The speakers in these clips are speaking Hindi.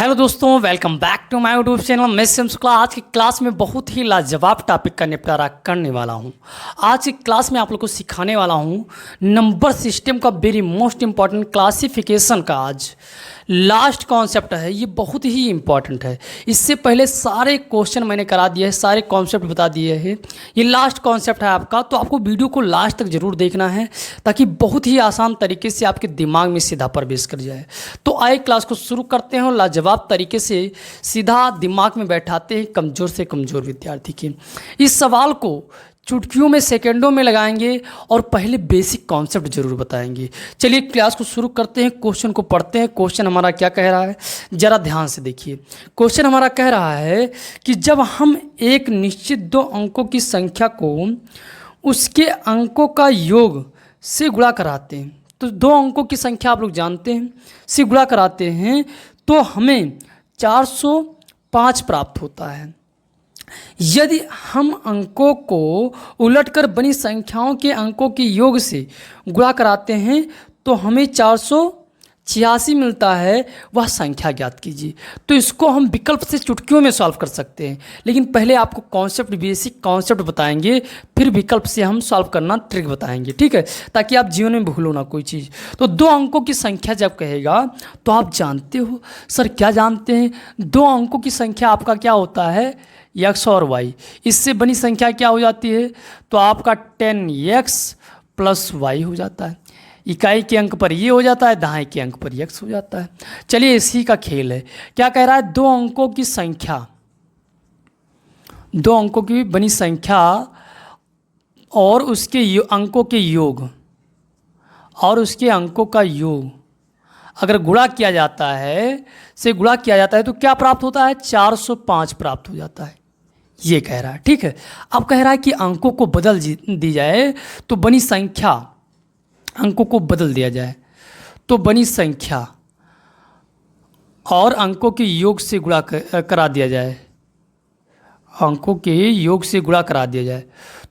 हेलो दोस्तों, welcome back to my YouTube channel. मैं सिम शुक्ला आज की क्लास में बहुत ही लाजवाब टॉपिक का निपटारा करने वाला हूं। आज की क्लास में आप लोग को सिखाने वाला हूं नंबर सिस्टम का वेरी मोस्ट इम्पॉर्टेंट क्लासिफिकेशन का आज लास्ट कॉन्सेप्ट है। ये बहुत ही इम्पॉर्टेंट है। इससे पहले सारे क्वेश्चन मैंने करा दिए हैं, सारे कॉन्सेप्ट बता दिए हैं। ये लास्ट कॉन्सेप्ट है आपका, तो आपको वीडियो को लास्ट तक ज़रूर देखना है ताकि बहुत ही आसान तरीके से आपके दिमाग में सीधा प्रवेश कर जाए। तो आइए क्लास को शुरू करते हैं और लाजवाब तरीके से सीधा दिमाग में बैठाते हैं कमज़ोर से कमज़ोर विद्यार्थी के। इस सवाल को चुटकियों में सेकंडों में लगाएंगे और पहले बेसिक कॉन्सेप्ट जरूर बताएंगे। चलिए क्लास को शुरू करते हैं, क्वेश्चन को पढ़ते हैं। क्वेश्चन हमारा क्या कह रहा है, ज़रा ध्यान से देखिए। क्वेश्चन हमारा कह रहा है कि जब हम एक निश्चित दो अंकों की संख्या को उसके अंकों का योग से गुणा कराते हैं, तो दो अंकों की संख्या आप लोग जानते हैं से गुणा कराते हैं तो हमें 405 प्राप्त होता है। यदि हम अंकों को उलटकर बनी संख्याओं के अंकों के योग से गुणा कराते हैं तो हमें 486 मिलता है, वह संख्या ज्ञात कीजिए। तो इसको हम विकल्प से चुटकियों में सॉल्व कर सकते हैं, लेकिन पहले आपको कॉन्सेप्ट बेसिक कॉन्सेप्ट बताएंगे, फिर विकल्प से हम सॉल्व करना ट्रिक बताएंगे, ठीक है, ताकि आप जीवन में भूलो ना कोई चीज़। तो दो अंकों की संख्या जब कहेगा तो आप जानते हो सर, क्या जानते हैं? दो अंकों की संख्या आपका क्या होता है, x और y। इससे बनी संख्या क्या हो जाती है, तो आपका 10x प्लस y हो जाता है। इकाई के अंक पर ये हो जाता है, दहाई के अंक पर x हो जाता है। चलिए इसी का खेल है। क्या कह रहा है, दो अंकों की संख्या, दो अंकों की बनी संख्या और उसके अंकों के योग और उसके अंकों का योग अगर गुणा किया जाता है से गुणा किया जाता है तो क्या प्राप्त होता है, 405 प्राप्त हो जाता है। ये कह रहा है, ठीक है। अब कह रहा है कि अंकों को बदल दी जाए तो बनी संख्या, अंकों को बदल दिया जाए तो बनी संख्या और अंकों के योग से गुणा करा दिया जाए, अंकों के योग से गुणा करा दिया जाए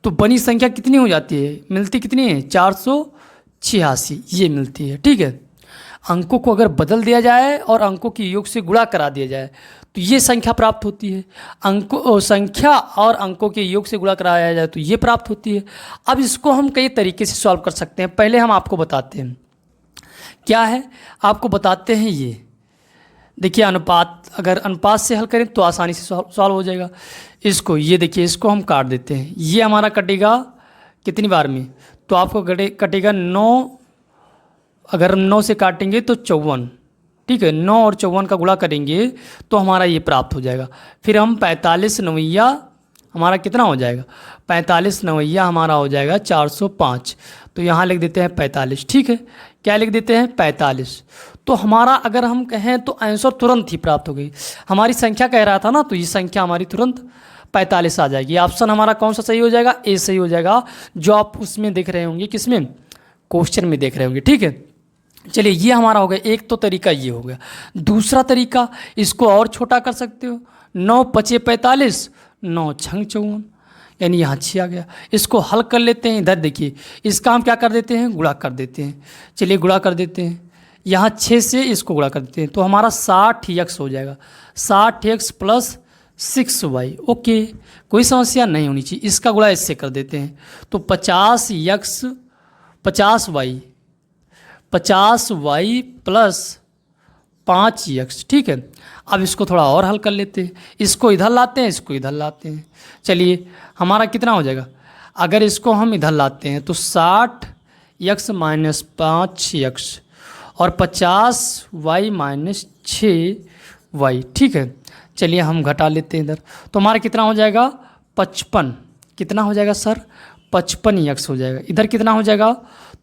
तो बनी संख्या कितनी हो जाती है, मिलती कितनी है, 486 ये मिलती है, ठीक है। अंकों को अगर बदल दिया जाए और अंकों के योग से गुणा करा दिया जाए तो ये संख्या प्राप्त होती है। अंकों संख्या और अंकों के योग से गुणा कराया जाए तो ये प्राप्त होती है। अब इसको हम कई तरीके से सॉल्व कर सकते हैं। पहले हम आपको बताते हैं क्या है, आपको बताते हैं ये देखिए अनुपात, अगर अनुपात से हल करें तो आसानी से सॉल्व हो जाएगा। इसको ये देखिए, इसको हम काट देते हैं। ये हमारा कटेगा कितनी बार में, तो आपको कटेगा 9, अगर 9 से काटेंगे तो 54, ठीक है। 9 और 54 का गुणा करेंगे तो हमारा ये प्राप्त हो जाएगा। फिर हम 45 नवैया हमारा कितना हो जाएगा, 45 नवैया हमारा हो जाएगा 405। तो यहाँ लिख देते हैं 45, ठीक है। क्या लिख देते हैं, 45। तो हमारा अगर हम कहें तो आंसर तुरंत ही प्राप्त हो गई। हमारी संख्या कह रहा था ना, तो ये संख्या हमारी तुरंत 45 आ जाएगी। ऑप्शन हमारा कौन सा सही हो जाएगा, ए सही हो जाएगा, जो आप उसमें देख रहे होंगे, किसमें, क्वेश्चन में देख रहे होंगे, ठीक है। चलिए ये हमारा हो गया, एक तो तरीका ये हो गया। दूसरा तरीका, इसको और छोटा कर सकते हो, 9 पचे 45, 9 छंग 54, यानी यहाँ 6 आ गया। इसको हल कर लेते हैं। इधर देखिए, इसका हम क्या कर देते हैं, गुणा कर देते हैं। चलिए गुणा कर देते हैं, यहाँ 6 से इसको गुणा कर देते हैं तो हमारा 60x हो जाएगा, 60x प्लस 6y। ओके, कोई समस्या नहीं होनी चाहिए। इसका गुणा इससे कर देते हैं तो 50x 50y प्लस 5x, ठीक है। अब इसको थोड़ा और हल कर लेते हैं। इसको इधर लाते हैं, इसको इधर लाते हैं। चलिए हमारा कितना हो जाएगा, अगर इसको हम इधर लाते हैं तो 60x माइनस 5x और 50y माइनस 6y, ठीक है। चलिए हम घटा लेते हैं इधर, तो हमारा कितना हो जाएगा, 55। कितना हो जाएगा सर, 55x हो जाएगा। इधर कितना हो जाएगा,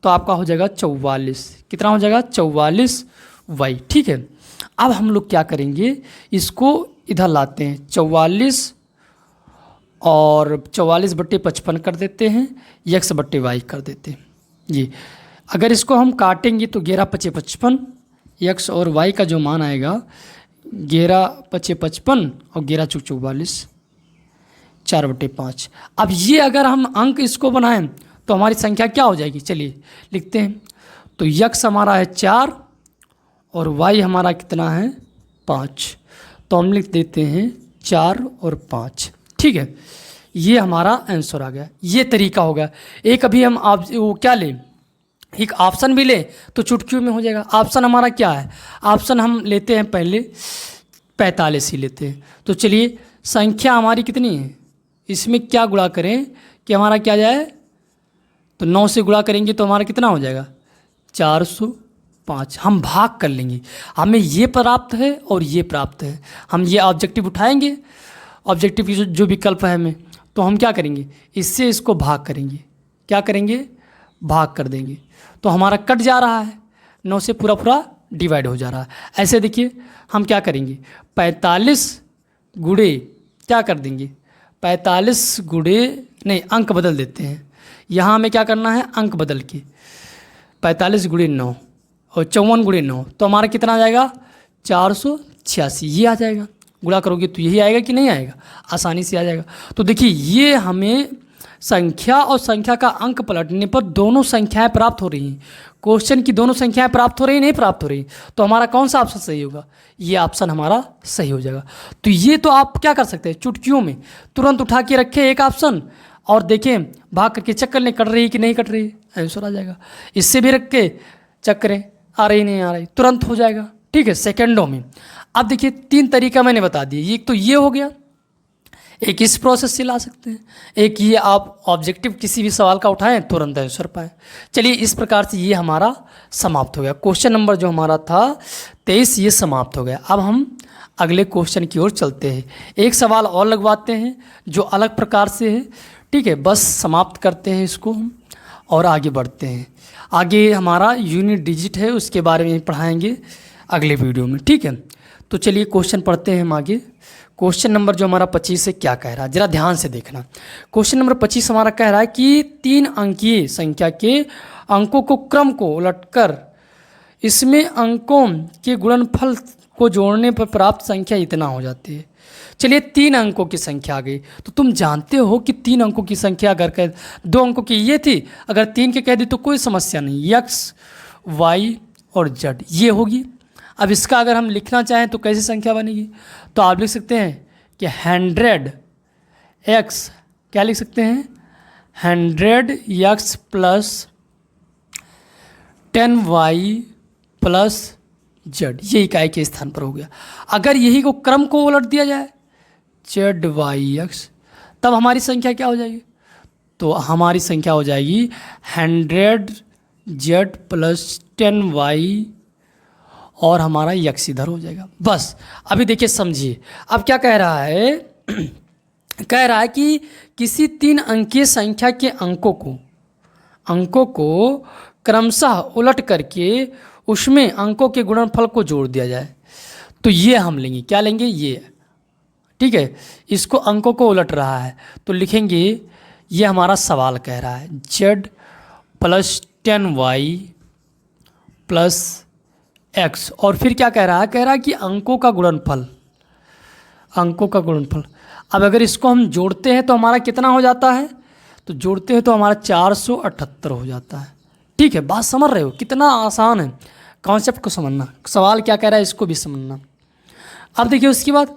तो आपका हो जाएगा 44। कितना हो जाएगा, 44y, ठीक है। अब हम लोग क्या करेंगे, इसको इधर लाते हैं, 44 और 44/55 कर देते हैं, x/y कर देते हैं। ये अगर इसको हम काटेंगे तो 11 पचे 55, x और y का जो मान आएगा 11 पचे 55 और 11 चौक 44, 4/5। अब ये अगर हम अंक इसको बनाएं तो हमारी संख्या क्या हो जाएगी, चलिए लिखते हैं। तो x हमारा है 4 और y हमारा कितना है 5, तो हम लिख देते हैं 4 और 5। ठीक है, ये हमारा आंसर आ गया। ये तरीका होगा। एक अभी हम आप वो क्या लें, एक ऑप्शन भी लें तो चुटकियों में हो जाएगा। ऑप्शन हमारा क्या है, ऑप्शन हम लेते हैं पहले 45 ही लेते हैं। तो चलिए संख्या हमारी कितनी है, इसमें क्या गुणा करें कि हमारा क्या जाए, तो 9 से गुणा करेंगे तो हमारा कितना हो जाएगा 405। हम भाग कर लेंगे, हमें ये प्राप्त है और ये प्राप्त है। हम ये ऑब्जेक्टिव उठाएंगे, ऑब्जेक्टिव की जो विकल्प है हमें, तो हम क्या करेंगे, इससे इसको भाग करेंगे। क्या करेंगे, भाग कर देंगे, तो हमारा कट जा रहा है, 9 से पूरा पूरा डिवाइड हो जा रहा है। ऐसे देखिए हम क्या करेंगे, 45 गुणे क्या कर देंगे, 45 गुणे नहीं, अंक बदल देते हैं। यहाँ हमें क्या करना है, अंक बदल के 45 गुणे 9 और 54 गुणे 9, तो हमारा कितना आ जाएगा 486। ये आ जाएगा, गुणा करोगे तो यही आएगा कि नहीं आएगा, आसानी से आ जाएगा। तो देखिए ये हमें संख्या और संख्या का अंक पलटने पर दोनों संख्याएं प्राप्त हो रही हैं। क्वेश्चन की दोनों संख्याएं प्राप्त हो रही, नहीं प्राप्त हो रही, तो हमारा कौन सा ऑप्शन सही होगा, ये ऑप्शन हमारा सही हो जाएगा। तो ये तो आप क्या कर सकते हैं, चुटकियों में तुरंत उठा के रखें एक ऑप्शन और देखें भाग करके चेक कर लें कट रही है कि नहीं कट रही है, आंसर आ जाएगा। इससे भी रख के चेक करें आ रही नहीं आ रही, तुरंत हो जाएगा। ठीक है, सेकेंडों में। अब देखिए 3 तरीका मैंने बता दिए, एक तो ये हो गया, एक इस प्रोसेस से ला सकते हैं, एक ये आप ऑब्जेक्टिव किसी भी सवाल का उठाएं तुरंत आंसर पाएँ। चलिए इस प्रकार से ये हमारा समाप्त हो गया। क्वेश्चन नंबर जो हमारा था 23 ये समाप्त हो गया। अब हम अगले क्वेश्चन की ओर चलते हैं। एक सवाल और लगवाते हैं जो अलग प्रकार से है। ठीक है, बस समाप्त करते हैं इसको हम और आगे बढ़ते हैं। आगे हमारा यूनिट डिजिट है, उसके बारे में पढ़ाएंगे अगले वीडियो में। ठीक है, तो चलिए क्वेश्चन पढ़ते हैं हम आगे। क्वेश्चन नंबर जो हमारा 25 है क्या कह रहा है, जरा ध्यान से देखना। क्वेश्चन नंबर 25 हमारा कह रहा है कि 3 अंकीय संख्या के अंकों को क्रम को उलटकर इसमें अंकों के गुणनफल को जोड़ने पर प्राप्त संख्या इतना हो जाती है। चलिए 3 अंकों की संख्या आ गई, तो तुम जानते हो कि 3 अंकों की संख्या अगर कह 2 अंकों की ये थी, अगर 3 के कह दी तो कोई समस्या नहीं, x, y और z ये होगी। अब इसका अगर हम लिखना चाहें तो कैसी संख्या बनेगी, तो आप लिख सकते हैं कि 100x, क्या लिख सकते हैं 100x plus 10y plus z, ये इकाई के स्थान पर हो गया। अगर यही को क्रम को उलट दिया जाए ZYX, तब हमारी संख्या क्या हो जाएगी, तो हमारी संख्या हो जाएगी 100Z प्लस 10Y और हमारा यक्स इधर हो जाएगा। बस अभी देखिए समझिए, अब क्या कह रहा है कह रहा है कि किसी 3 अंकीय संख्या के अंकों को क्रमशः उलट करके उसमें अंकों के गुणनफल को जोड़ दिया जाए। तो ये हम लेंगे, क्या लेंगे ये, ठीक है, इसको अंकों को उलट रहा है तो लिखेंगे, ये हमारा सवाल कह रहा है z plus 10y plus x, और फिर क्या कह रहा है कि अंकों का गुणनफल। अब अगर इसको हम जोड़ते हैं तो हमारा कितना हो जाता है, तो जोड़ते हैं तो हमारा 478 हो जाता है। ठीक है, बात समझ रहे हो, कितना आसान है कॉन्सेप्ट को समझना, सवाल क्या कह रहा है इसको भी समझना। अब देखिए उसके बाद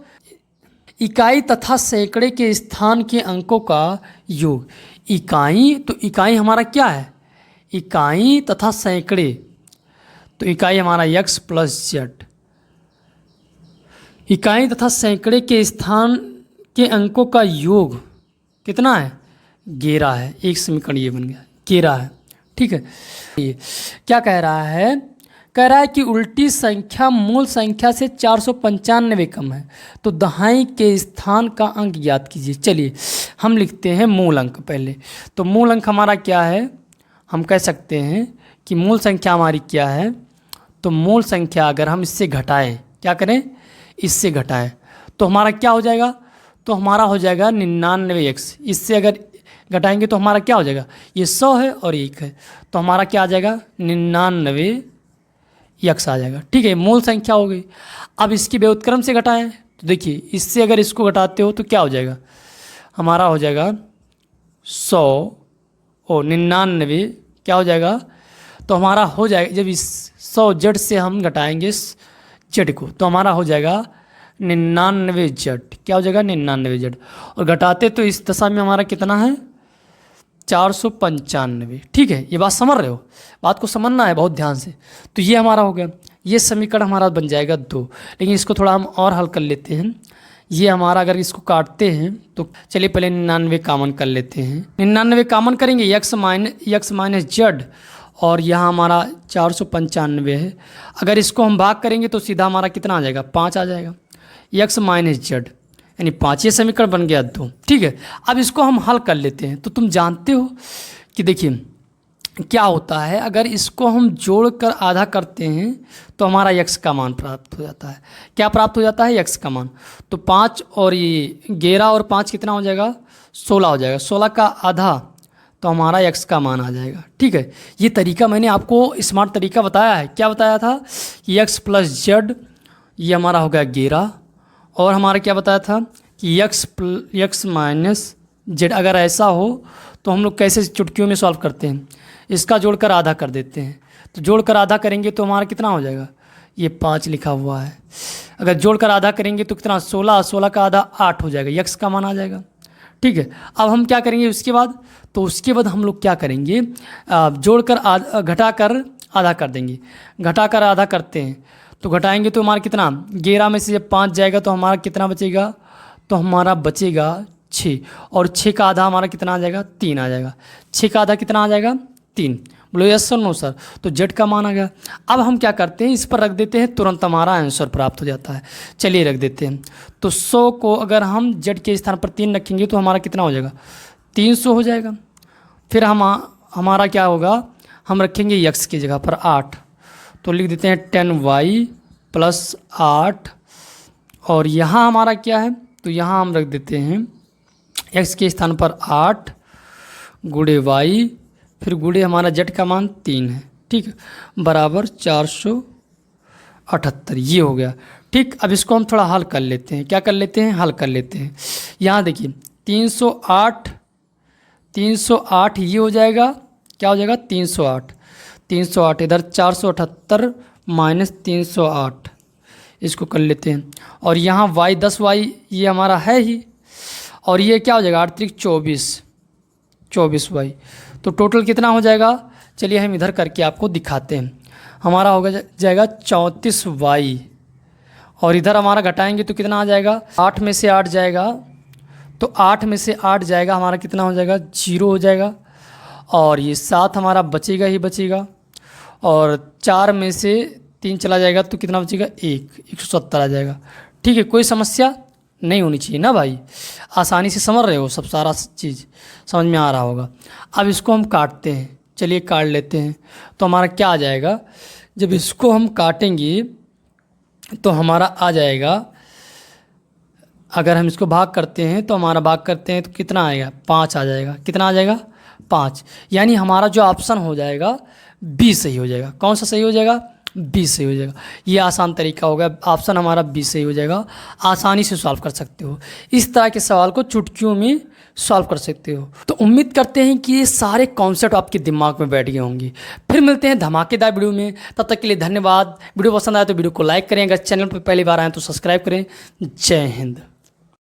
इकाई तथा सैकड़े के स्थान के अंकों का योग। इकाई, तो इकाई हमारा क्या है, इकाई तथा सैकड़े, तो इकाई हमारा x प्लस z, इकाई तथा सैकड़े के स्थान के अंकों का योग कितना है 11 है। एक समीकरण ये बन गया 11 है। ठीक है, ये क्या कह रहा है कि उल्टी संख्या मूल संख्या से 495 कम है, तो दहाई के स्थान का अंक ज्ञात कीजिए। चलिए हम लिखते हैं मूल अंक पहले। तो मूल अंक हमारा क्या है, हम कह सकते हैं कि मूल संख्या हमारी क्या है, तो मूल संख्या अगर हम इससे घटाएं, क्या करें इससे घटाएं, तो हमारा क्या हो जाएगा, तो हमारा हो जाएगा 99x। इससे अगर घटाएंगे तो हमारा क्या हो जाएगा, ये 100 है और 1 है, तो हमारा क्या आ जाएगा 99x आ जाएगा। ठीक है, मूल संख्या हो गई। अब इसकी व्युत्क्रम से घटाएं, तो देखिए इससे अगर इसको घटाते हो तो क्या हो जाएगा, हमारा हो जाएगा 100 और 99 क्या हो जाएगा, तो हमारा हो जाएगा, जब इस 100 z से हम घटाएंगे जेड को, तो हमारा हो जाएगा 99 जेड। क्या हो जाएगा? 99 जेड। और घटाते तो इस दशा में हमारा कितना है? 495। ठीक है, ये बात समझ रहे हो? बात को समझना है बहुत ध्यान से। तो ये हमारा हो गया, ये समीकरण हमारा बन जाएगा 2। लेकिन इसको थोड़ा हम और हल कर लेते हैं। ये हमारा अगर इसको काटते हैं तो चलिए पहले 99 कॉमन कर लेते हैं। 99 कॉमन करेंगे, यक्स माइनस जेड, और यहाँ हमारा 495 है। अगर इसको हम भाग करेंगे तो सीधा हमारा कितना आ जाएगा? 5 आ जाएगा। यक्स माइनस जेड यानी 5, ये समीकरण बन गया 2। ठीक है, अब इसको हम हल कर लेते हैं। तो तुम जानते हो कि देखिए क्या होता है, अगर इसको हम जोड़कर आधा करते हैं तो हमारा यक्स का मान प्राप्त हो जाता है। क्या प्राप्त हो जाता है? यक्स का मान। तो 5 और ये 11 और 5 कितना हो जाएगा? 16 हो जाएगा। 16 का आधा तो हमारा यक्स का मान आ जाएगा। ठीक है, ये तरीका मैंने आपको स्मार्ट तरीका बताया है। क्या बताया था? कि यक्स प्लस जेड, ये हमारा हो गया 11, और हमारा क्या बताया था कि यक्स माइनस जेड। अगर ऐसा हो तो हम लोग कैसे चुटकियों में सॉल्व करते हैं? इसका जोड़कर आधा कर देते हैं। तो जोड़कर आधा करेंगे तो हमारा कितना हो जाएगा? ये 5 लिखा हुआ है। अगर जोड़कर आधा करेंगे तो कितना? 16। 16 का आधा 8 हो जाएगा, यक्स का मान आ जाएगा। ठीक है, अब हम क्या करेंगे उसके बाद? तो उसके बाद हम लोग क्या करेंगे? जोड़कर घटाकर आधा कर देंगे। घटाकर आधा करते हैं तो घटाएंगे तो हमारा कितना? 11 में से जब 5 जाएगा तो हमारा कितना बचेगा? तो हमारा बचेगा 6, और 6 का आधा हमारा कितना आ जाएगा? 3 आ जाएगा। 6 का आधा कितना आ जाएगा? 3। बोलो यस सर नो सर। तो जेड का मान आ गया। अब हम क्या करते हैं? इस पर रख देते हैं, तुरंत हमारा आंसर प्राप्त हो जाता है। चलिए रख देते हैं। तो 100 को अगर हम जेड के स्थान पर 3 रखेंगे तो हमारा कितना हो जाएगा? 300 हो जाएगा। फिर हमारा क्या होगा? हम रखेंगे यक्स की जगह पर 8, तो लिख देते हैं 10y प्लस 8, और यहाँ हमारा क्या है? तो यहाँ हम रख देते हैं x के स्थान पर 8 गुणे y, फिर गुणे हमारा जेड का मान 3 है। ठीक है, बराबर 478। ये हो गया। ठीक, अब इसको हम थोड़ा हल कर लेते हैं। क्या कर लेते हैं? हल कर लेते हैं। यहाँ देखिए 308 ये हो जाएगा। क्या हो जाएगा? 308 इधर 478 माइनस 308, इसको कर लेते हैं। और यहाँ y 10y ये हमारा है ही, और ये क्या हो जाएगा? 8 24y। तो टोटल कितना हो जाएगा? चलिए हम इधर करके आपको दिखाते हैं। हमारा होगा जाएगा 34y, और इधर हमारा घटाएंगे तो कितना आ जाएगा? 8 में से 8 जाएगा, तो 8 में से 8 जाएगा, हमारा कितना हो जाएगा? 0 हो जाएगा। और ये 7 हमारा बचेगा ही बचेगा, और 4 में से 3 चला जाएगा तो कितना बचेगा? 170 आ जाएगा। ठीक है, कोई समस्या नहीं होनी चाहिए ना भाई? आसानी से समझ रहे हो, सब सारा चीज़ समझ में आ रहा होगा। अब इसको हम काटते हैं। चलिए काट लेते हैं। तो हमारा क्या आ जाएगा? जब इसको हम काटेंगे तो हमारा आ जाएगा, अगर हम इसको भाग करते हैं तो हमारा भाग करते हैं तो कितना आएगा? 5 आ जाएगा। कितना आ जाएगा? 5। यानी हमारा जो ऑप्शन हो जाएगा बी सही हो जाएगा। कौन सा सही हो जाएगा? बी सही हो जाएगा। ये आसान तरीका हो गया, ऑप्शन हमारा बी सही हो जाएगा। आसानी से सॉल्व कर सकते हो, इस तरह के सवाल को चुटकियों में सॉल्व कर सकते हो। तो उम्मीद करते हैं कि ये सारे कॉन्सेप्ट आपके दिमाग में बैठ गए होंगे। फिर मिलते हैं धमाकेदार वीडियो में, तब तक के लिए धन्यवाद। वीडियो पसंद आए तो वीडियो को लाइक करें, अगर चैनल पर पहली बार आए तो सब्सक्राइब करें। जय हिंद।